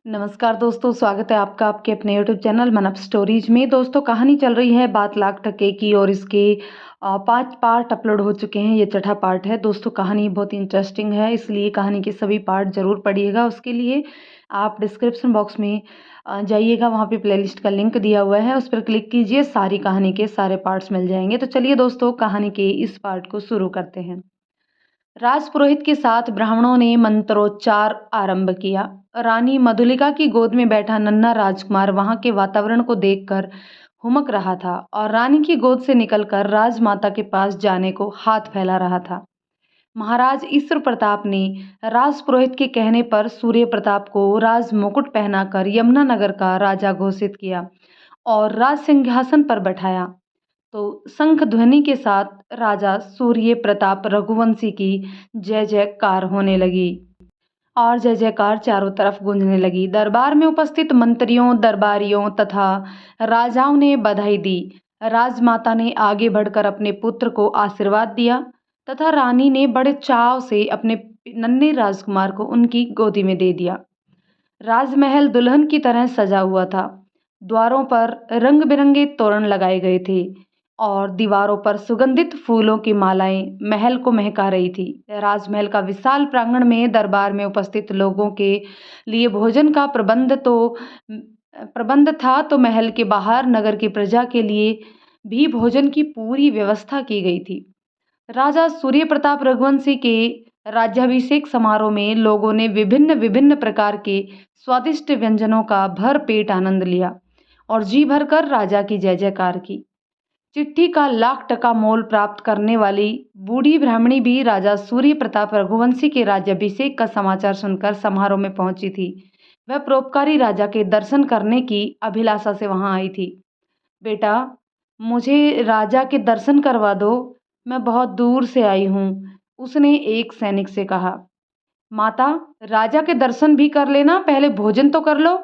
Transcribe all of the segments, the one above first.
नमस्कार दोस्तों, स्वागत है आपका आपके अपने यूट्यूब चैनल मन अप स्टोरीज में। दोस्तों, कहानी चल रही है बात लाख टके की और इसके 5 पार्ट अपलोड हो चुके हैं। ये छठा पार्ट है। दोस्तों, कहानी बहुत इंटरेस्टिंग है, इसलिए कहानी के सभी पार्ट ज़रूर पढ़िएगा। उसके लिए आप डिस्क्रिप्शन बॉक्स में जाइएगा, वहाँ पे प्लेलिस्ट का लिंक दिया हुआ है, उस पर क्लिक कीजिए, सारी कहानी के सारे पार्ट्स मिल जाएंगे। तो चलिए दोस्तों, कहानी के इस पार्ट को शुरू करते हैं। राजपुरोहित के साथ ब्राह्मणों ने मंत्रोच्चार आरंभ किया। रानी मधुलिका की गोद में बैठा नन्हा राजकुमार वहां के वातावरण को देखकर हुमक रहा था और रानी की गोद से निकलकर राजमाता के पास जाने को हाथ फैला रहा था। महाराज ईश्वर प्रताप ने राजपुरोहित के कहने पर सूर्य प्रताप को राज मुकुट पहनाकर यमुनानगर का राजा घोषित किया और राज सिंहासन पर बैठाया। तो शंख ध्वनि के साथ राजा सूर्य प्रताप रघुवंशी की जय जयकार होने लगी और जय जयकार चारों तरफ गूंजने लगी। दरबार में उपस्थित मंत्रियों, दरबारियों तथा राजाओं ने बधाई दी। राजमाता ने आगे बढ़कर अपने पुत्र को आशीर्वाद दिया तथा रानी ने बड़े चाव से अपने नन्हे राजकुमार को उनकी गोदी में दे दिया। राजमहल दुल्हन की तरह सजा हुआ था। द्वारों पर रंग बिरंगे तोरण लगाए गए थे और दीवारों पर सुगंधित फूलों की मालाएं महल को महका रही थी। राजमहल का विशाल प्रांगण में दरबार में उपस्थित लोगों के लिए भोजन का प्रबंध था, तो महल के बाहर नगर की प्रजा के लिए भी भोजन की पूरी व्यवस्था की गई थी। राजा सूर्य प्रताप रघुवंशी के राज्याभिषेक समारोह में लोगों ने विभिन्न विभिन्न प्रकार के स्वादिष्ट व्यंजनों का भर पेट आनंद लिया और जी भरकर राजा की जय जयकार की। चिट्ठी का लाख टका मोल प्राप्त करने वाली बूढ़ी ब्राह्मणी भी राजा सूर्य प्रताप रघुवंशी के राज्याभिषेक का समाचार सुनकर समारोह में पहुंची थी। वह परोपकारी राजा के दर्शन करने की अभिलाषा से वहां आई थी। बेटा, मुझे राजा के दर्शन करवा दो, मैं बहुत दूर से आई हूँ, उसने एक सैनिक से कहा। माता, राजा के दर्शन भी कर लेना, पहले भोजन तो कर लो।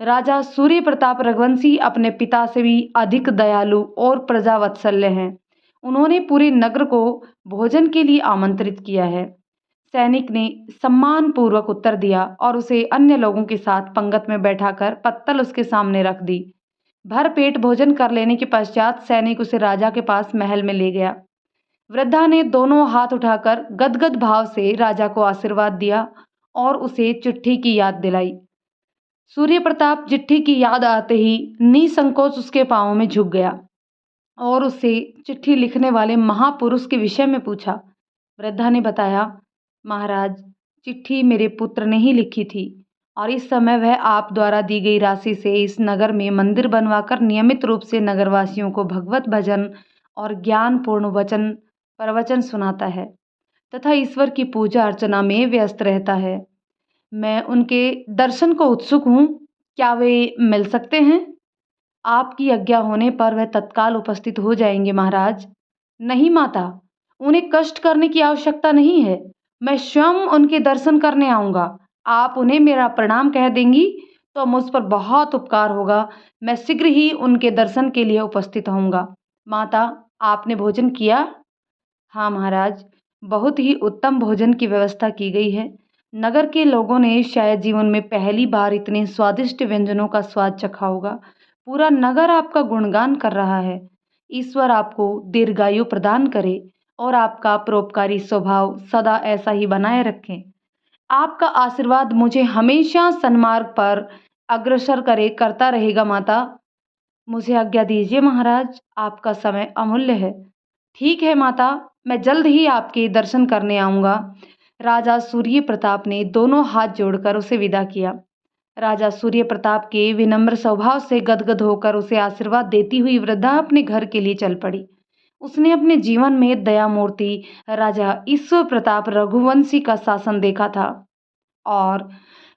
राजा सूर्य प्रताप रघुवंशी अपने पिता से भी अधिक दयालु और प्रजावत्सल्य हैं। उन्होंने पूरे नगर को भोजन के लिए आमंत्रित किया है। सैनिक ने सम्मान पूर्वक उत्तर दिया और उसे अन्य लोगों के साथ पंगत में बैठाकर पत्तल उसके सामने रख दी। भर पेट भोजन कर लेने के पश्चात सैनिक उसे राजा के पास महल में ले गया। वृद्धा ने दोनों हाथ उठाकर गदगद भाव से राजा को आशीर्वाद दिया और उसे चिट्ठी की याद दिलाई। सूर्य प्रताप चिट्ठी की याद आते ही निसंकोच उसके पांवों में झुक गया और उससे चिट्ठी लिखने वाले महापुरुष के विषय में पूछा। वृद्धा ने बताया, महाराज, चिट्ठी मेरे पुत्र ने ही लिखी थी और इस समय वह आप द्वारा दी गई राशि से इस नगर में मंदिर बनवाकर नियमित रूप से नगरवासियों को भगवत भजन और ज्ञानपूर्ण वचन प्रवचन सुनाता है तथा ईश्वर की पूजा अर्चना में व्यस्त रहता है। मैं उनके दर्शन को उत्सुक हूँ, क्या वे मिल सकते हैं? आपकी आज्ञा होने पर वह तत्काल उपस्थित हो जाएंगे महाराज। नहीं माता, उन्हें कष्ट करने की आवश्यकता नहीं है, मैं स्वयं उनके दर्शन करने आऊँगा। आप उन्हें मेरा प्रणाम कह देंगी तो मुझ पर बहुत उपकार होगा। मैं शीघ्र ही उनके दर्शन के लिए उपस्थित होऊंगा। माता, आपने भोजन किया? हाँ महाराज, बहुत ही उत्तम भोजन की व्यवस्था की गई है। नगर के लोगों ने शायद जीवन में पहली बार इतने स्वादिष्ट व्यंजनों का स्वाद चखा होगा। पूरा नगर आपका गुणगान कर रहा है। ईश्वर आपको दीर्घायु प्रदान करे और आपका परोपकारी स्वभाव सदा ऐसा ही बनाए रखें। आपका आशीर्वाद मुझे हमेशा सन्मार्ग पर अग्रसर करता रहेगा माता। मुझे आज्ञा दीजिए महाराज, आपका समय अमूल्य है। ठीक है माता, मैं जल्द ही आपके दर्शन करने आऊँगा। राजा सूर्य प्रताप ने दोनों हाथ जोड़कर उसे विदा किया। राजा सूर्य प्रताप के विनम्र स्वभाव से गदगद होकर उसे आशीर्वाद देती हुई वृद्धा अपने घर के लिए चल पड़ी। उसने अपने जीवन में दयामूर्ति राजा ईश्वर प्रताप रघुवंशी का शासन देखा था और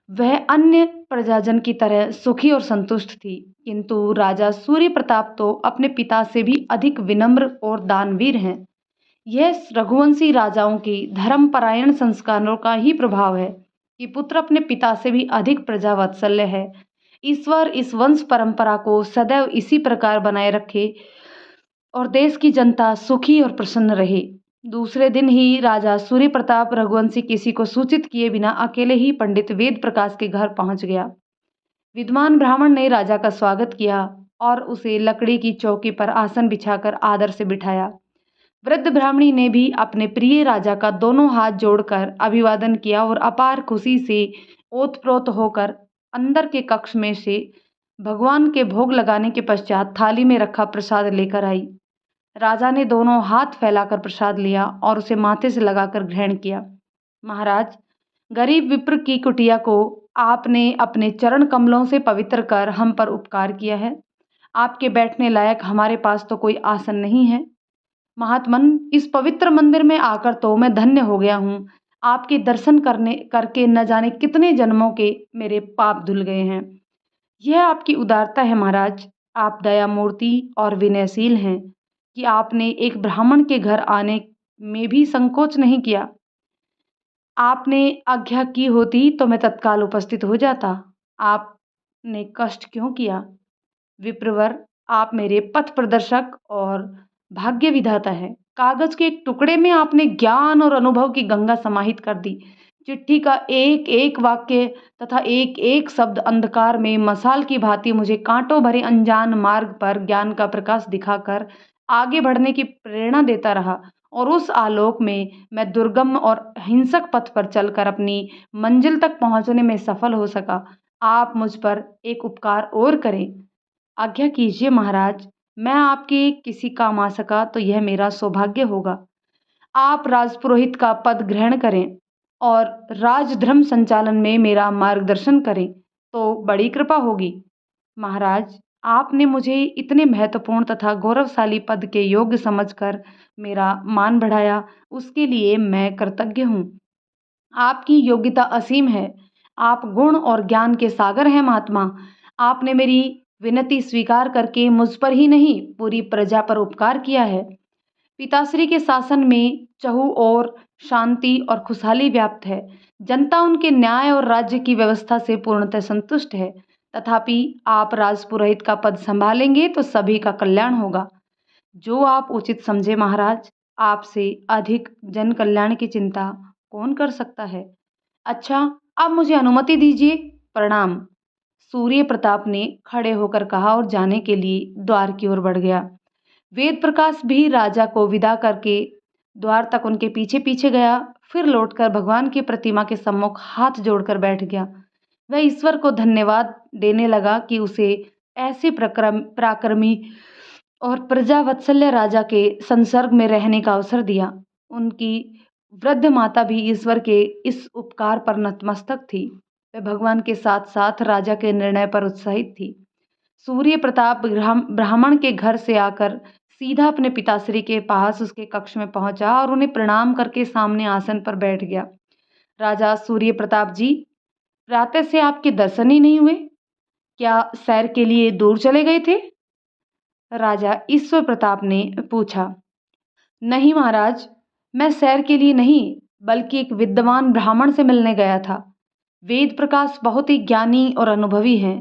वह अन्य प्रजाजन की तरह सुखी और संतुष्ट थी, किंतु राजा सूर्य प्रताप तो अपने पिता से भी अधिक विनम्र और दानवीर हैं। यह रघुवंशी राजाओं की धर्मपरायण संस्कारों का ही प्रभाव है कि पुत्र अपने पिता से भी अधिक प्रजावत्सल्य है। ईश्वर इस वंश परंपरा को सदैव इसी प्रकार बनाए रखे और देश की जनता सुखी और प्रसन्न रहे। दूसरे दिन ही राजा सूर्य प्रताप रघुवंशी किसी को सूचित किए बिना अकेले ही पंडित वेद प्रकाश के घर पहुंच गया। विद्वान ब्राह्मण ने राजा का स्वागत किया और उसे लकड़ी की चौकी पर आसन बिछाकर आदर से बिठाया। वृद्ध ब्राह्मणी ने भी अपने प्रिय राजा का दोनों हाथ जोड़कर अभिवादन किया और अपार खुशी से ओतप्रोत होकर अंदर के कक्ष में से भगवान के भोग लगाने के पश्चात थाली में रखा प्रसाद लेकर आई। राजा ने दोनों हाथ फैलाकर प्रसाद लिया और उसे माथे से लगाकर ग्रहण किया। महाराज, गरीब विप्र की कुटिया को आपने अपने चरण कमलों से पवित्र कर हम पर उपकार किया है। आपके बैठने लायक हमारे पास तो कोई आसन नहीं है। महात्मन, इस पवित्र मंदिर में आकर तो मैं धन्य हो गया हूँ। आपके दर्शन करके न जाने कितने जन्मों के मेरे पाप धुल गए हैं। यह आपकी उदारता है महाराज। आप दया मूर्ति और विनयशील हैं कि आपने एक ब्राह्मण के घर आने में भी संकोच नहीं किया। आपने आज्ञा की होती तो मैं तत्काल उपस्थित हो जाता। आपने कष्ट क्यों किया? विप्रवर, आप मेरे पथ प्रदर्शक और भाग्य विधाता है। कागज के एक टुकड़े में आपने ज्ञान और अनुभव की गंगा समाहित कर दी। चिट्ठी का एक एक वाक्य तथा एक एक शब्द अंधकार में मशाल की भांति मुझे कांटों भरे अनजान मार्ग पर ज्ञान का प्रकाश दिखाकर आगे बढ़ने की प्रेरणा देता रहा और उस आलोक में मैं दुर्गम और हिंसक पथ पर चलकर अपनी मंजिल तक पहुंचने में सफल हो सका। आप मुझ पर एक उपकार और करें। आज्ञा कीजिए महाराज, मैं आपके किसी काम आ सका तो यह मेरा सौभाग्य होगा। आप राजपुरोहित का पद ग्रहण करें और राजधर्म संचालन में मेरा मार्गदर्शन करें तो बड़ी कृपा होगी। महाराज, आपने मुझे इतने महत्वपूर्ण तथा गौरवशाली पद के योग्य समझकर मेरा मान बढ़ाया, उसके लिए मैं कृतज्ञ हूँ। आपकी योग्यता असीम है। आप गुण और ज्ञान के सागर हैं महात्मा। आपने मेरी विनती स्वीकार करके मुझ पर ही नहीं पूरी प्रजा पर उपकार किया है। पिताश्री के शासन में चहु और शांति और खुशहाली व्याप्त है। जनता उनके न्याय और राज्य की व्यवस्था से पूर्णतः संतुष्ट है। तथापि आप राजपुरोहित का पद संभालेंगे तो सभी का कल्याण होगा। जो आप उचित समझे महाराज। आपसे अधिक जन कल्याण की चिंता कौन कर सकता है। अच्छा, अब मुझे अनुमति दीजिए। प्रणाम। सूर्य प्रताप ने खड़े होकर कहा और जाने के लिए द्वार की ओर बढ़ गया। वेद प्रकाश भी राजा को विदा करके द्वार तक उनके पीछे पीछे गया। फिर लौटकर भगवान की प्रतिमा के सम्मुख हाथ जोड़कर बैठ गया। वह ईश्वर को धन्यवाद देने लगा कि उसे ऐसे पराक्रमी और प्रजावत्सल्य राजा के संसर्ग में रहने का अवसर दिया। उनकी वृद्ध माता भी ईश्वर के इस उपकार पर नतमस्तक थी। वह भगवान के साथ साथ राजा के निर्णय पर उत्साहित थी। सूर्य प्रताप ब्राह्मण के घर से आकर सीधा अपने पिताश्री के पास उसके कक्ष में पहुंचा और उन्हें प्रणाम करके सामने आसन पर बैठ गया। राजा सूर्य प्रताप जी, प्रातः से आपके दर्शन ही नहीं हुए। क्या सैर के लिए दूर चले गए थे? राजा ईश्वर प्रताप ने पूछा। नहीं महाराज, मैं सैर के लिए नहीं बल्कि एक विद्वान ब्राह्मण से मिलने गया था। वेद प्रकाश बहुत ही ज्ञानी और अनुभवी हैं।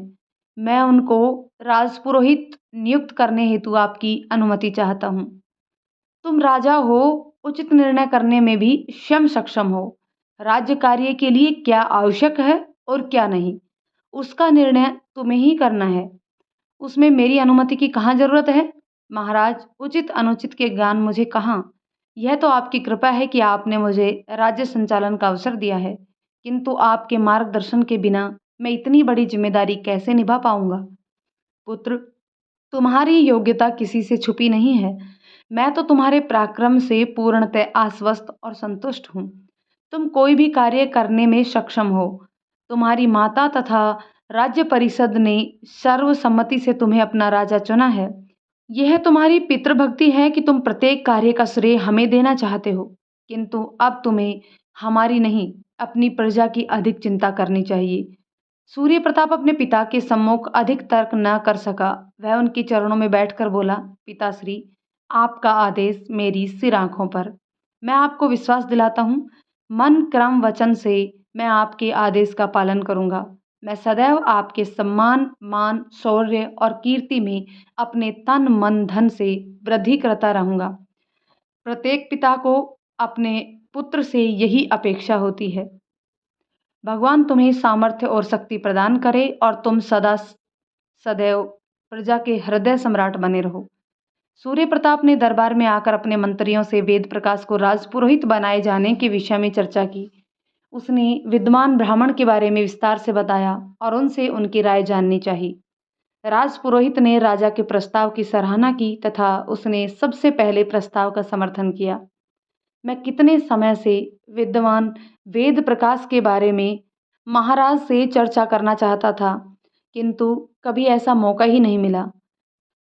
मैं उनको राजपुरोहित नियुक्त करने हेतु आपकी अनुमति चाहता हूँ। तुम राजा हो, उचित निर्णय करने में भी स्वयं सक्षम हो। राज्य कार्य के लिए क्या आवश्यक है और क्या नहीं, उसका निर्णय तुम्हें ही करना है। उसमें मेरी अनुमति की कहाँ जरूरत है। महाराज, उचित अनुचित के ज्ञान मुझे कहाँ। यह तो आपकी कृपा है कि आपने मुझे राज्य संचालन का अवसर दिया है, किंतु आपके मार्गदर्शन के बिना मैं इतनी बड़ी जिम्मेदारी कैसे निभा पाऊंगा। पुत्र, तुम्हारी योग्यता किसी से छुपी नहीं है। मैं तो तुम्हारे पराक्रम से पूर्णतः आश्वस्त और संतुष्ट हूँ। तुम कोई भी कार्य करने में सक्षम हो। तुम्हारी माता तथा राज्य परिषद ने सर्वसम्मति से तुम्हें अपना राजा चुना है। यह तुम्हारी पितृभक्ति है कि तुम प्रत्येक कार्य का श्रेय हमें देना चाहते हो, किंतु अब तुम्हें हमारी नहीं अपनी प्रजा की अधिक चिंता करनी चाहिए। सूर्य प्रताप अपने पिता के सम्मुख अधिक तर्क न कर सका। वह उनके चरणों में बैठकर बोला, पिताश्री, आपका आदेश मेरी सिर आंखों पर। मैं आपको विश्वास दिलाता हूँ, मन क्रम वचन से मैं आपके आदेश का पालन करूँगा। मैं सदैव आपके सम्मान, मान, शौर्य और कीर्ति में अपने तन मन धन से वृद्धि करता रहूँगा। प्रत्येक पिता को अपने पुत्र से यही अपेक्षा होती है। भगवान तुम्हें सामर्थ्य और शक्ति प्रदान करे और तुम सदा सदैव प्रजा के हृदय सम्राट बने रहो। सूर्य प्रताप ने दरबार में आकर अपने मंत्रियों से वेद प्रकाश को राजपुरोहित बनाए जाने के विषय में चर्चा की। उसने विद्वान ब्राह्मण के बारे में विस्तार से बताया और उनसे उनकी राय जाननी चाहिए। राजपुरोहित ने राजा के प्रस्ताव की सराहना की तथा उसने सबसे पहले प्रस्ताव का समर्थन किया। मैं कितने समय से विद्वान वेद प्रकाश के बारे में महाराज से चर्चा करना चाहता था, किंतु कभी ऐसा मौका ही नहीं मिला।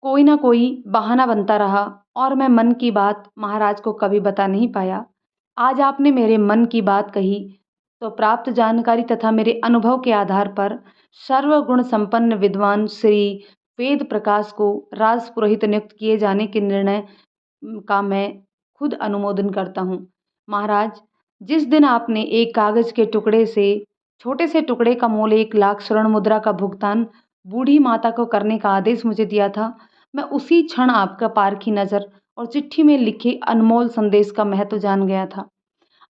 कोई ना कोई बहाना बनता रहा और मैं मन की बात महाराज को कभी बता नहीं पाया। आज आपने मेरे मन की बात कही तो प्राप्त जानकारी तथा मेरे अनुभव के आधार पर सर्वगुण संपन्न विद्वान श्री वेद प्रकाश को राजपुरोहित नियुक्त किए जाने के निर्णय का मैं खुद अनुमोदन करता हूँ। महाराज, जिस दिन आपने एक कागज के टुकड़े से छोटे से टुकड़े का मोल 1,00,000 स्वर्ण मुद्रा का भुगतान बूढ़ी माता को करने का आदेश मुझे दिया था, मैं उसी क्षण आपका पारखी नज़र और चिट्ठी में लिखे अनमोल संदेश का महत्व जान गया था।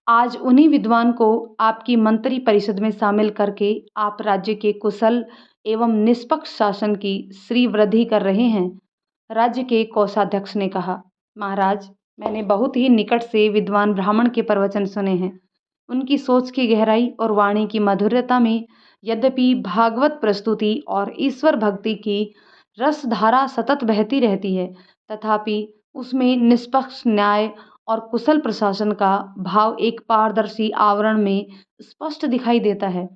आज उन्हीं विद्वान को आपकी मंत्री परिषद में शामिल करके आप राज्य के कुशल एवं निष्पक्ष शासन की श्री वृद्धि कर रहे हैं। राज्य के कोषाध्यक्ष ने कहा, महाराज, मैंने बहुत ही निकट से विद्वान ब्राह्मण के प्रवचन सुने हैं। उनकी सोच की गहराई और वाणी की मधुरता में यद्यपि भागवत प्रस्तुति और ईश्वर भक्ति की रसधारा सतत बहती रहती है, तथापि उसमें निष्पक्ष न्याय और कुशल प्रशासन का भाव एक पारदर्शी आवरण में स्पष्ट दिखाई देता है।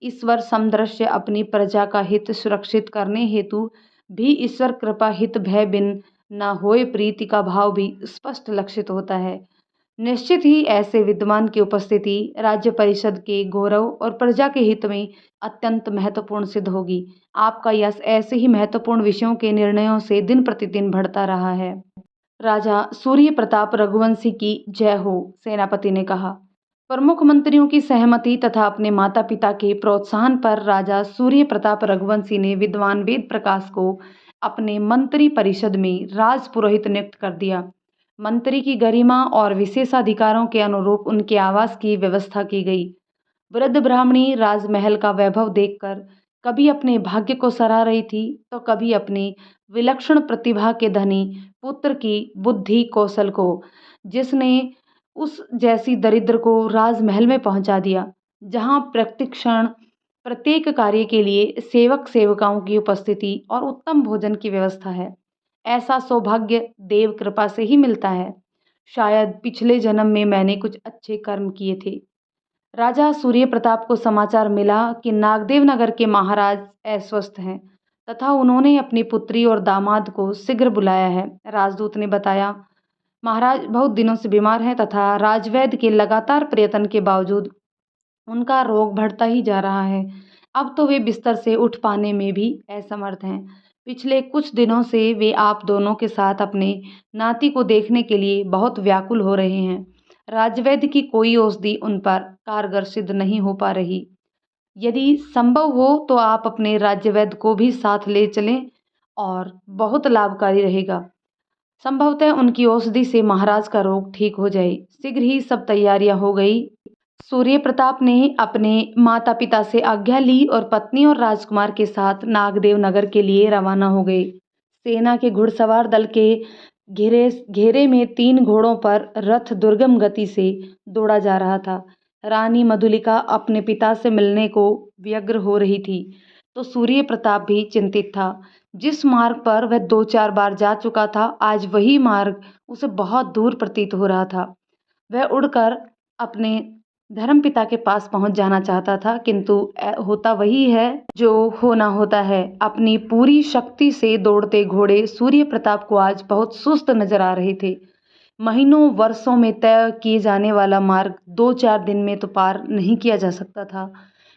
ईश्वर समदृश्य अपनी प्रजा का हित सुरक्षित करने हेतु भी ईश्वर कृपा हित भय बिन न होए प्रीति का भाव भी स्पष्ट लक्षित होता है। निश्चित ही ऐसे विद्वान की उपस्थिति राज्य परिषद के गौरव और प्रजा के हित में अत्यंत महत्वपूर्ण सिद्ध होगी। आपका यश ऐसे ही महत्वपूर्ण विषयों के निर्णयों से दिन प्रतिदिन बढ़ता रहा है। राजा सूर्य प्रताप रघुवंशी की जय हो, सेनापति ने कहा। प्रमुख मंत्रियों की सहमति तथा अपने माता पिता के प्रोत्साहन पर राजा सूर्य प्रताप रघुवंशी ने विद्वान वेद प्रकाश को अपने मंत्री परिषद में राजपुरोहित नियुक्त कर दिया। मंत्री की गरिमा और विशेषाधिकारों के अनुरूप उनके आवास की व्यवस्था की गई। वृद्ध ब्राह्मणी राजमहल का वैभव देखकर कभी अपने भाग्य को सराह रही थी तो कभी अपनी विलक्षण प्रतिभा के धनी पुत्र की बुद्धि कौशल को, जिसने उस जैसी दरिद्र को राजमहल में पहुंचा दिया, जहां प्रतिक्षण प्रत्येक कार्य के लिए सेवक सेवकाओं की उपस्थिति और उत्तम भोजन की व्यवस्था है। ऐसा सौभाग्य देव कृपा से ही मिलता है। शायद पिछले जन्म में मैंने कुछ अच्छे कर्म किए थे। राजा सूर्य प्रताप को समाचार मिला कि नागदेव नगर के महाराज अस्वस्थ हैं तथा उन्होंने अपनी पुत्री और दामाद को शीघ्र बुलाया है। राजदूत ने बताया, महाराज बहुत दिनों से बीमार हैं तथा राजवैद्य के लगातार प्रयत्न के बावजूद उनका रोग बढ़ता ही जा रहा है। अब तो वे बिस्तर से उठ पाने में भी असमर्थ हैं। पिछले कुछ दिनों से वे आप दोनों के साथ अपने नाती को देखने के लिए बहुत व्याकुल हो रहे हैं। राजवैद्य की कोई औषधि उन पर कारगर सिद्ध नहीं हो पा रही। यदि संभव हो तो आप अपने राज्यवैद्य को भी साथ ले चलें और बहुत लाभकारी रहेगा। संभवतः उनकी औषधि से महाराज का रोग ठीक हो जाए। शीघ्र ही सब तैयारियां हो गई। सूर्य प्रताप ने अपने माता पिता से आज्ञा ली और पत्नी और राजकुमार के साथ नागदेव नगर के लिए रवाना हो गए। सेना के घुड़सवार दल के घेरे में 3 घोड़ों पर रथ दुर्गम गति से दौड़ा जा रहा था। रानी मधुलिका अपने पिता से मिलने को व्यग्र हो रही थी तो सूर्य प्रताप भी चिंतित था। जिस मार्ग पर वह 2-4 बार जा चुका था, आज वही मार्ग उसे बहुत दूर प्रतीत हो रहा था। वह उड़कर अपने धर्मपिता के पास पहुंच जाना चाहता था, किंतु होता वही है जो होना होता है। अपनी पूरी शक्ति से दौड़ते घोड़े सूर्य प्रताप को आज बहुत सुस्त नजर आ रहे थे। महीनों वर्षों में तय किए जाने वाला मार्ग 2-4 दिन में तो पार नहीं किया जा सकता था।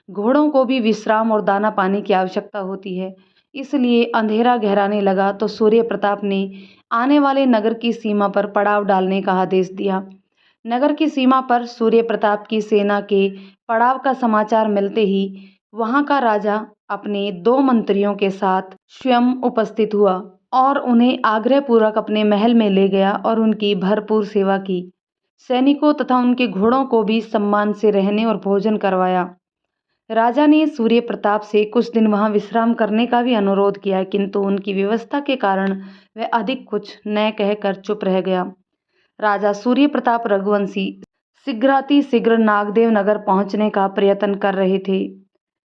घोड़ों को भी विश्राम और दाना पानी की आवश्यकता होती है। इसलिए अंधेरा गहराने लगा तो सूर्य प्रताप ने आने वाले नगर की सीमा पर पड़ाव डालने का आदेश दिया। नगर की सीमा पर सूर्य प्रताप की सेना के पड़ाव का समाचार मिलते ही वहां का राजा अपने 2 मंत्रियों के साथ स्वयं उपस्थित हुआ और उन्हें आग्रहपूर्वक अपने महल में ले गया और उनकी भरपूर सेवा की। सैनिकों तथा उनके घोड़ों को भी सम्मान से रहने और भोजन करवाया। राजा ने सूर्य प्रताप से कुछ दिन वहां विश्राम करने का भी अनुरोध किया, किंतु उनकी व्यवस्था के कारण वह अधिक कुछ न कहकर चुप रह गया। राजा सूर्य प्रताप रघुवंशी शीघ्रातिशीघ्र नागदेव नगर पहुंचने का प्रयत्न कर रहे थे,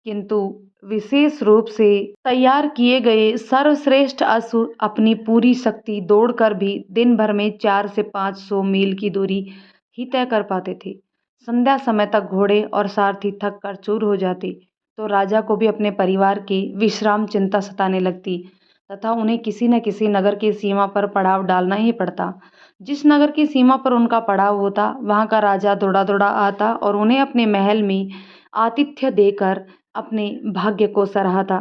किंतु विशेष रूप से तैयार किए गए सर्वश्रेष्ठ अश्व अपनी पूरी शक्ति दौड़कर भी दिन भर में 400 से 500 मील की दूरी ही तय कर पाते थे। संध्या समय तक घोड़े और सारथी थक कर चूर हो जाते, तो राजा को भी अपने परिवार के विश्राम चिंता सताने लगती तथा उन्हें किसी न किसी नगर की सीमा पर पड़ाव डालना ही पड़ता। जिस नगर की सीमा पर उनका पड़ाव होता, वहां का राजा दौड़ा दौड़ा आता और उन्हें अपने महल में आतिथ्य देकर अपने भाग्य को सराहता।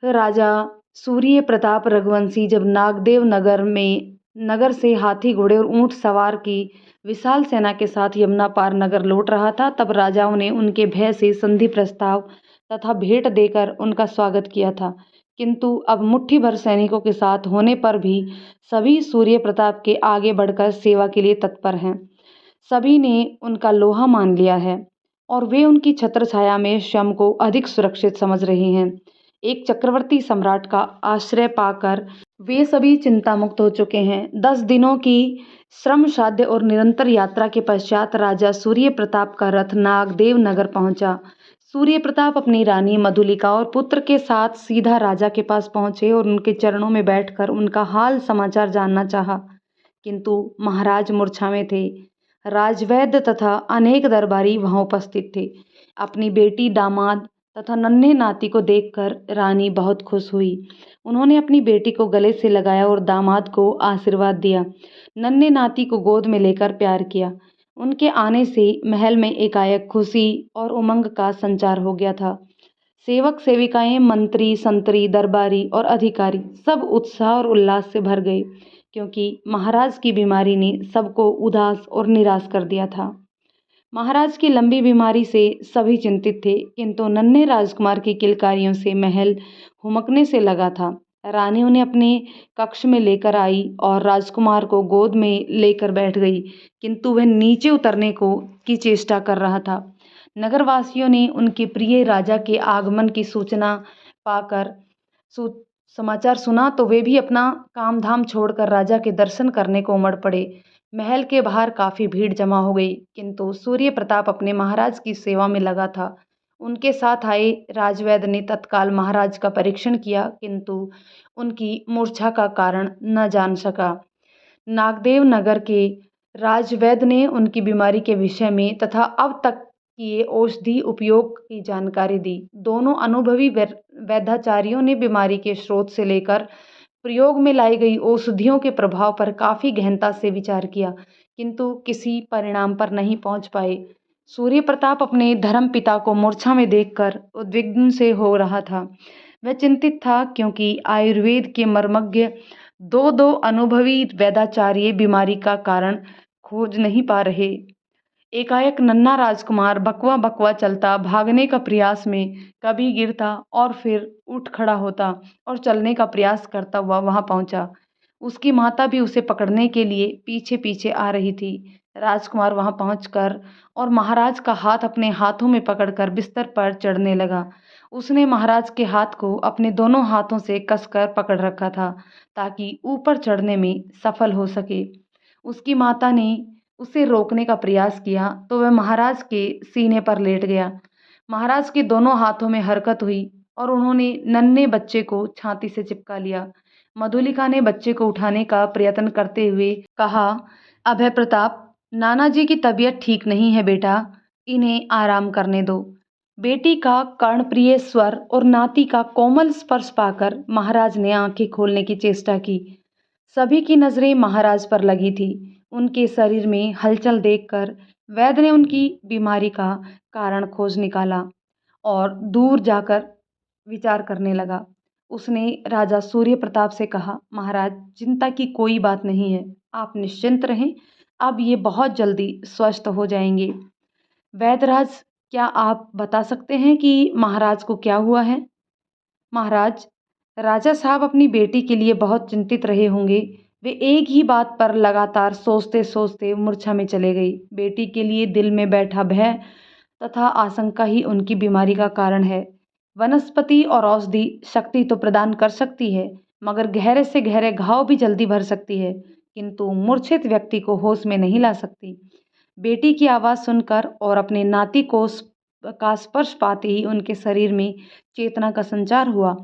राजा सूर्य प्रताप रघुवंशी जब नागदेव नगर से हाथी घोड़े और ऊंट सवार की विशाल सेना के साथ यमुना पार नगर लौट रहा था, तब राजाओं ने उनके भय से संधि प्रस्ताव तथा भेंट देकर उनका स्वागत किया था। किंतु अब मुट्ठी भर सैनिकों के साथ होने पर भी सभी सूर्य प्रताप के आगे बढ़कर सेवा के लिए तत्पर हैं। सभी ने उनका लोहा मान लिया है और वे उनकी छत्र छाया में स्वयं को अधिक सुरक्षित समझ रहे हैं। एक चक्रवर्ती सम्राट का आश्रय पाकर वे सभी चिंता मुक्त हो चुके हैं। 10 दिनों की श्रम साध्य और निरंतर यात्रा के पश्चात राजा सूर्य प्रताप का रथ नागदेव नगर पहुंचा। सूर्य प्रताप अपनी रानी मधुलिका और पुत्र के साथ सीधा राजा के पास पहुंचे और उनके चरणों में बैठकर उनका हाल समाचार जानना चाहा, किंतु महाराज मूर्छा में थे। राजवैद्य तथा अनेक दरबारी वहां उपस्थित थे। अपनी बेटी, दामाद तथा नन्हे नाती को देखकर रानी बहुत खुश हुई। उन्होंने अपनी बेटी को गले से लगाया और दामाद को आशीर्वाद दिया। नन्हे नाती को गोद में लेकर प्यार किया। उनके आने से महल में एकाएक खुशी और उमंग का संचार हो गया था। सेवक सेविकाएं, मंत्री संतरी, दरबारी और अधिकारी सब उत्साह और उल्लास से भर गए, क्योंकि महाराज की बीमारी ने सबको उदास और निराश कर दिया था। महाराज की लंबी बीमारी से सभी चिंतित थे, किंतु नन्हे राजकुमार की किलकारियों से महल हुमकने से लगा था। रानी उन्हें अपने कक्ष में लेकर आई और राजकुमार को गोद में लेकर बैठ गई, किंतु वह नीचे उतरने की चेष्टा कर रहा था। नगरवासियों ने उनके प्रिय राजा के आगमन की सूचना पाकर समाचार सुना, तो वे भी अपना काम धाम छोड़कर राजा के दर्शन करने को उमड़ पड़े। महल के बाहर काफी भीड़ जमा हो गई, किंतु सूर्य प्रताप अपने महाराज की सेवा में लगा था। उनके साथ आए राजवैद्य ने तत्काल महाराज का परीक्षण किया, किंतु उनकी मूर्छा का कारण न जान सका। नागदेव नगर के राजवैद्य ने उनकी बीमारी के विषय में तथा अब तक किए औषधि उपयोग की जानकारी दी। दोनों अनुभवी वैद्याचार्यों ने बीमारी के स्रोत से लेकर प्रयोग में लाई गई औषधियों के प्रभाव पर काफी गहनता से विचार किया, किंतु किसी परिणाम पर नहीं पहुंच पाए। सूर्य प्रताप अपने धर्म पिता को मूर्छा में देखकर उद्विग्न से हो रहा था। वह चिंतित था, क्योंकि आयुर्वेद के मर्मज्ञ दो अनुभवी वैद्याचार्य बीमारी का कारण खोज नहीं पा रहे। एकाएक नन्हा राजकुमार बकवा बकवा चलता, भागने का प्रयास में कभी गिरता और फिर उठ खड़ा होता और चलने का प्रयास करता हुआ वहां पहुंचा। उसकी माता भी उसे पकड़ने के लिए पीछे पीछे आ रही थी। राजकुमार वहां पहुंचकर और महाराज का हाथ अपने हाथों में पकड़कर बिस्तर पर चढ़ने लगा। उसने महाराज के हाथ को अपने दोनों हाथों से कसकर पकड़ रखा था, ताकि ऊपर चढ़ने में सफल हो सके। उसकी माता ने उसे रोकने का प्रयास किया, तो वह महाराज के सीने पर लेट गया। महाराज के दोनों हाथों में हरकत हुई और उन्होंने नन्हे बच्चे को छाती से चिपका लिया। मधुलिका ने बच्चे को उठाने का प्रयत्न करते हुए कहा, अभय प्रताप, नाना जी की तबीयत ठीक नहीं है बेटा, इन्हें आराम करने दो। बेटी का कर्णप्रिय स्वर और नाती का कोमल स्पर्श पाकर महाराज ने आंखें खोलने की चेष्टा की। सभी की नजरें महाराज पर लगी थी। उनके शरीर में हलचल देखकर वैद्य ने उनकी बीमारी का कारण खोज निकाला और दूर जाकर विचार करने लगा। उसने राजा सूर्य प्रताप से कहा, महाराज, चिंता की कोई बात नहीं है, आप निश्चिंत रहें, अब ये बहुत जल्दी स्वस्थ हो जाएंगे। वैद्यराज, क्या आप बता सकते हैं कि महाराज को क्या हुआ है? महाराज, राजा साहब अपनी बेटी के लिए बहुत चिंतित रहे होंगे। वे एक ही बात पर लगातार सोचते सोचते मूर्छा में चले गई। बेटी के लिए दिल में बैठा भय तथा आशंका ही उनकी बीमारी का कारण है। वनस्पति और औषधि शक्ति तो प्रदान कर सकती है, मगर गहरे से गहरे घाव भी जल्दी भर सकती है, किंतु मूर्छित व्यक्ति को होश में नहीं ला सकती। बेटी की आवाज़ सुनकर और अपने नाती का स्पर्श पाते ही उनके शरीर में चेतना का संचार हुआ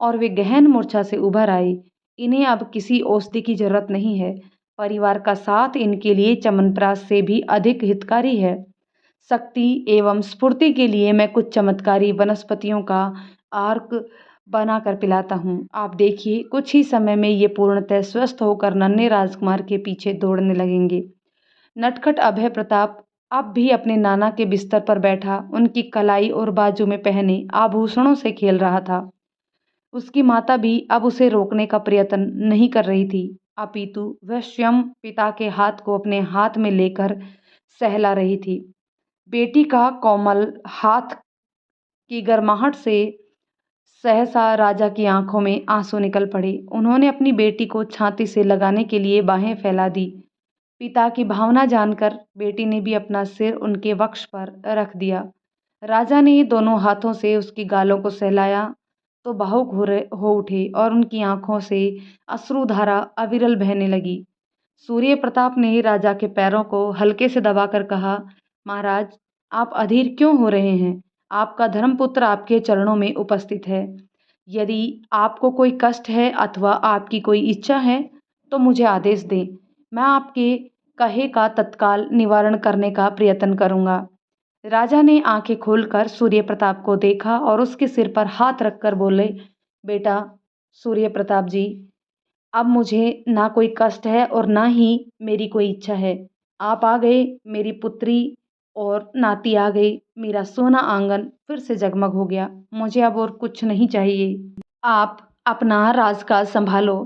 और वे गहन मूर्छा से उभर आए। इन्हें अब किसी औषधि की जरूरत नहीं है। परिवार का साथ इनके लिए च्यवनप्राश से भी अधिक हितकारी है। शक्ति एवं स्फूर्ति के लिए मैं कुछ चमत्कारी वनस्पतियों का अर्क बनाकर पिलाता हूँ। आप देखिए, कुछ ही समय में ये पूर्णतः स्वस्थ होकर नन्हे राजकुमार के पीछे दौड़ने लगेंगे। नटखट अभय प्रताप अब भी अपने नाना के बिस्तर पर बैठा उनकी कलाई और बाजू में पहने आभूषणों से खेल रहा था। उसकी माता भी अब उसे रोकने का प्रयत्न नहीं कर रही थी, अपितु वह स्वयं पिता के हाथ को अपने हाथ में लेकर सहला रही थी। बेटी का कोमल हाथ की गर्माहट से सहसा राजा की आंखों में आंसू निकल पड़े। उन्होंने अपनी बेटी को छाती से लगाने के लिए बाहें फैला दी। पिता की भावना जानकर बेटी ने भी अपना सिर उनके वक्ष पर रख दिया। राजा ने दोनों हाथों से उसकी गालों को सहलाया तो भावुक हो उठे और उनकी आंखों से अश्रुधारा अविरल बहने लगी। सूर्य प्रताप ने राजा के पैरों को हल्के से दबाकर कहा, महाराज, आप अधीर क्यों हो रहे हैं? आपका धर्मपुत्र आपके चरणों में उपस्थित है। यदि आपको कोई कष्ट है अथवा आपकी कोई इच्छा है तो मुझे आदेश दें। मैं आपके कहे का तत्काल निवारण करने का प्रयत्न करूंगा। राजा ने आंखें खोलकर सूर्य प्रताप को देखा और उसके सिर पर हाथ रखकर बोले, बेटा सूर्य प्रताप जी, अब मुझे ना कोई कष्ट है और ना ही मेरी कोई इच्छा है। आप आ गए, मेरी पुत्री और नाती आ गई, मेरा सोना आंगन फिर से जगमग हो गया। मुझे अब और कुछ नहीं चाहिए। आप अपना राजकाज संभालो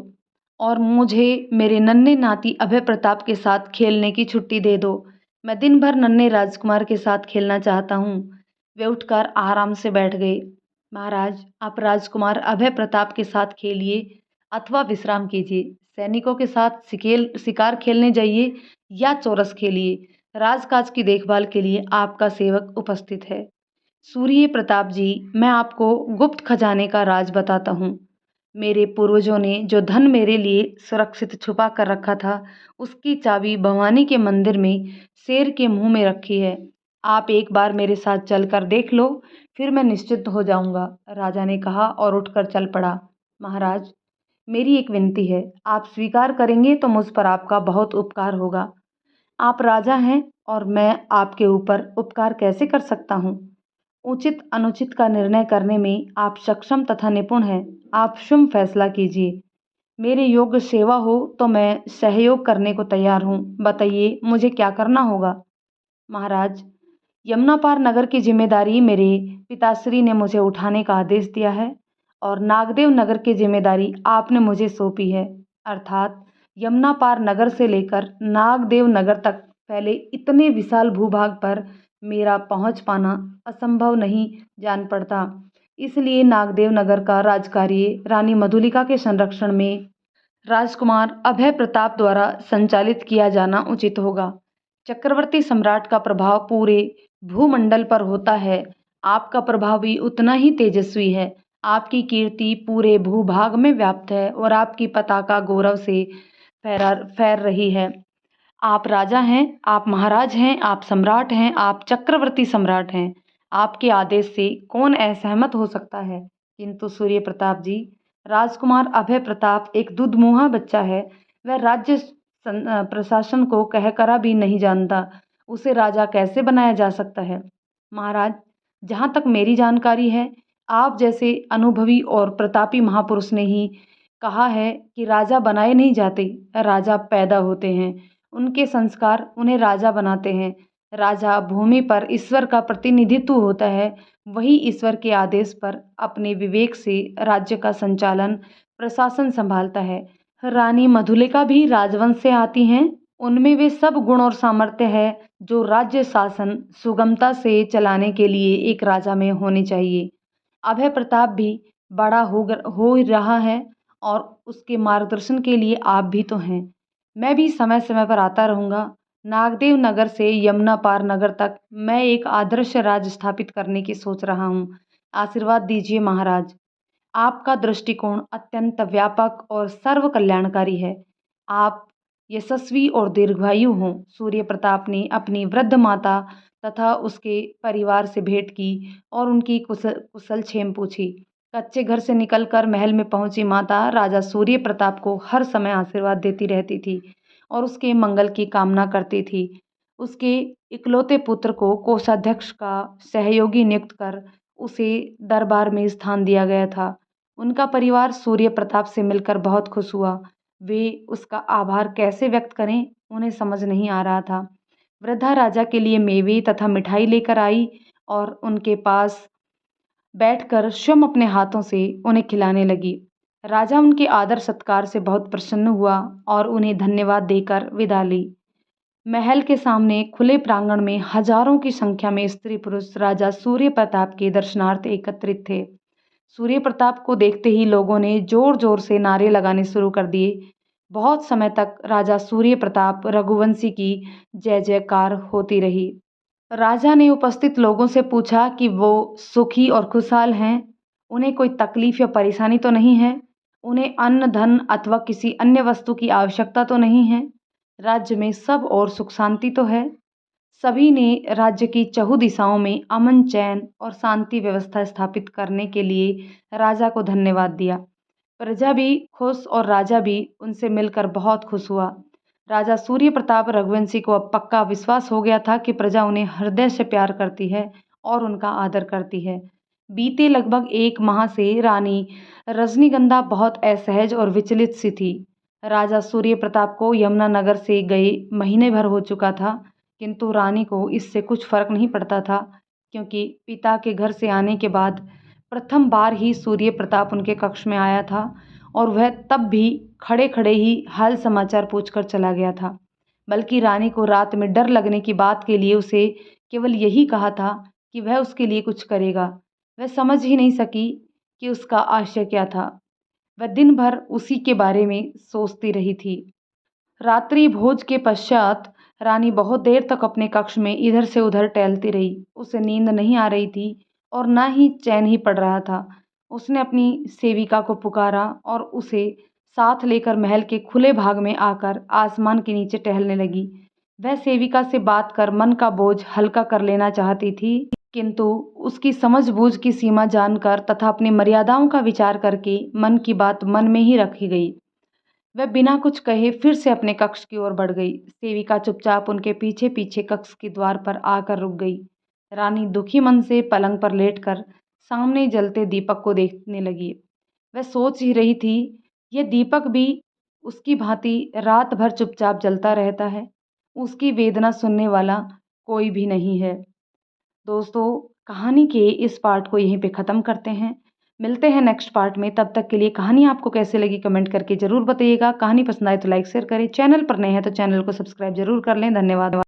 और मुझे मेरे नन्हे नाती अभय प्रताप के साथ खेलने की छुट्टी दे दो। मैं दिन भर नन्हे राजकुमार के साथ खेलना चाहता हूँ। वे उठकर आराम से बैठ गए। महाराज, आप राजकुमार अभय प्रताप के साथ खेलिए अथवा विश्राम कीजिए। सैनिकों के साथ शिकार खेलने जाइए या चौरस खेलिए। राजकाज की देखभाल के लिए आपका सेवक उपस्थित है। सूर्य प्रताप जी, मैं आपको गुप्त खजाने का राज बताता हूँ। मेरे पूर्वजों ने जो धन मेरे लिए सुरक्षित छुपा कर रखा था, उसकी चाबी भवानी के मंदिर में शेर के मुंह में रखी है। आप एक बार मेरे साथ चलकर देख लो, फिर मैं निश्चित हो जाऊंगा। राजा ने कहा और उठकर चल पड़ा। महाराज, मेरी एक विनती है, आप स्वीकार करेंगे तो मुझ पर आपका बहुत उपकार होगा। आप राजा हैं और मैं आपके ऊपर उपकार कैसे कर सकता हूँ? उचित अनुचित का निर्णय करने में आप सक्षम तथा निपुण हैं। आप शुभ फैसला कीजिए। मेरे योग्य सेवा हो तो मैं सहयोग करने को तैयार हूँ। बताइए, मुझे क्या करना होगा? महाराज, यमुना पार नगर की जिम्मेदारी मेरे पिताश्री ने मुझे उठाने का आदेश दिया है और नागदेव नगर की जिम्मेदारी आपने मुझे सौंपी है। अर्थात यमुना पार नगर से लेकर नागदेव नगर तक फैले इतने विशाल भूभाग पर मेरा पहुंच पाना असंभव नहीं जान पड़ता। इसलिए नागदेव नगर का राजकार्य रानी मधुलिका के संरक्षण में राजकुमार अभय प्रताप द्वारा संचालित किया जाना उचित होगा। चक्रवर्ती सम्राट का प्रभाव पूरे भूमंडल पर होता है। आपका प्रभाव भी उतना ही तेजस्वी है। आपकी कीर्ति पूरे भूभाग में व्याप्त है और आपकी पताका गौरव से फैर रही है। आप राजा हैं, आप महाराज हैं, आप सम्राट हैं, आप चक्रवर्ती सम्राट हैं। आपके आदेश से कौन असहमत हो सकता है? किंतु सूर्य प्रताप जी, राजकुमार अभय प्रताप एक दुधमुहा बच्चा है। वह राज्य प्रशासन को कहकरा भी नहीं जानता। उसे राजा कैसे बनाया जा सकता है? महाराज, जहाँ तक मेरी जानकारी है, आप जैसे अनुभवी और प्रतापी महापुरुष ने ही कहा है कि राजा बनाए नहीं जाते, राजा पैदा होते हैं। उनके संस्कार उन्हें राजा बनाते हैं। राजा भूमि पर ईश्वर का प्रतिनिधित्व होता है। वही ईश्वर के आदेश पर अपने विवेक से राज्य का संचालन प्रशासन संभालता है। रानी मधुलिका भी राजवंश से आती हैं। उनमें वे सब गुण और सामर्थ्य है जो राज्य शासन सुगमता से चलाने के लिए एक राजा में होने चाहिए। अभय प्रताप भी बड़ा हो रहा है और उसके मार्गदर्शन के लिए आप भी तो हैं। मैं भी समय समय पर आता रहूँगा। नागदेव नगर से यमुना पार नगर तक मैं एक आदर्श राज्य स्थापित करने की सोच रहा हूँ। आशीर्वाद दीजिए महाराज। आपका दृष्टिकोण अत्यंत व्यापक और सर्व कल्याणकारी है। आप यशस्वी और दीर्घायु हों। सूर्य प्रताप ने अपनी वृद्ध माता तथा उसके परिवार से भेंट की और उनकी कुशल क्षेम पूछी। कच्चे घर से निकलकर महल में पहुंची माता राजा सूर्य प्रताप को हर समय आशीर्वाद देती रहती थी और उसके मंगल की कामना करती थी। उसके इकलौते पुत्र को कोषाध्यक्ष का सहयोगी नियुक्त कर उसे दरबार में स्थान दिया गया था। उनका परिवार सूर्य प्रताप से मिलकर बहुत खुश हुआ। वे उसका आभार कैसे व्यक्त करें, उन्हें समझ नहीं आ रहा था। वृद्धा राजा के लिए मेवे तथा मिठाई लेकर आई और उनके पास बैठकर स्वयं अपने हाथों से उन्हें खिलाने लगी। राजा उनके आदर सत्कार से बहुत प्रसन्न हुआ और उन्हें धन्यवाद देकर विदा ली। महल के सामने खुले प्रांगण में हजारों की संख्या में स्त्री पुरुष राजा सूर्य प्रताप के दर्शनार्थ एकत्रित थे। सूर्य प्रताप को देखते ही लोगों ने जोर जोर से नारे लगाने शुरू कर दिए। बहुत समय तक राजा सूर्य प्रताप रघुवंशी की जय जयकार होती रही। राजा ने उपस्थित लोगों से पूछा कि वो सुखी और खुशहाल हैं, उन्हें कोई तकलीफ या परेशानी तो नहीं है, उन्हें अन्न धन अथवा किसी अन्य वस्तु की आवश्यकता तो नहीं है, राज्य में सब और सुख शांति तो है। सभी ने राज्य की चहुँ दिशाओं में अमन चैन और शांति व्यवस्था स्थापित करने के लिए राजा को धन्यवाद दिया। प्रजा भी खुश और राजा भी उनसे मिलकर बहुत खुश हुआ। राजा सूर्य प्रताप रघुवंशी को अब पक्का विश्वास हो गया था कि प्रजा उन्हें हृदय से प्यार करती है और उनका आदर करती है। बीते लगभग 1 माह से रानी रजनीगंधा बहुत असहज और विचलित सी थी। राजा सूर्य प्रताप को यमुनानगर से गए महीने भर हो चुका था, किंतु रानी को इससे कुछ फर्क नहीं पड़ता था, क्योंकि पिता के घर से आने के बाद प्रथम बार ही सूर्य प्रताप उनके कक्ष में आया था और वह तब भी खड़े खड़े ही हाल समाचार पूछकर चला गया था। बल्कि रानी को रात में डर लगने की बात के लिए उसे केवल यही कहा था कि वह उसके लिए कुछ करेगा। वह समझ ही नहीं सकी कि उसका आशय क्या था। वह दिन भर उसी के बारे में सोचती रही थी। रात्रि भोज के पश्चात रानी बहुत देर तक अपने कक्ष में इधर से उधर टहलती रही। उसे नींद नहीं आ रही थी और ना ही चैन ही पड़ रहा था। उसने अपनी सेविका को पुकारा और उसे साथ लेकर महल के खुले भाग में आकर आसमान के नीचे टहलने लगी। वह सेविका से बात कर मन का बोझ हल्का कर लेना चाहती थी, किंतु उसकी समझबूझ की सीमा जानकर तथा अपनी मर्यादाओं का विचार करके मन की बात मन में ही रखी गई। वह बिना कुछ कहे फिर से अपने कक्ष की ओर बढ़ गई। सेविका चुपचाप उनके पीछे पीछे कक्ष के द्वार पर आकर रुक गई। रानी दुखी मन से पलंग पर लेटकर सामने जलते दीपक को देखने लगी। वह सोच ही रही थी, यह दीपक भी उसकी भांति रात भर चुपचाप जलता रहता है, उसकी वेदना सुनने वाला कोई भी नहीं है। दोस्तों, कहानी के इस पार्ट को यहीं पे ख़त्म करते हैं। मिलते हैं नेक्स्ट पार्ट में। तब तक के लिए कहानी आपको कैसे लगी कमेंट करके ज़रूर बताइएगा। कहानी पसंद आए तो लाइक शेयर करें। चैनल पर नए हैं तो चैनल को सब्सक्राइब जरूर कर लें। धन्यवाद।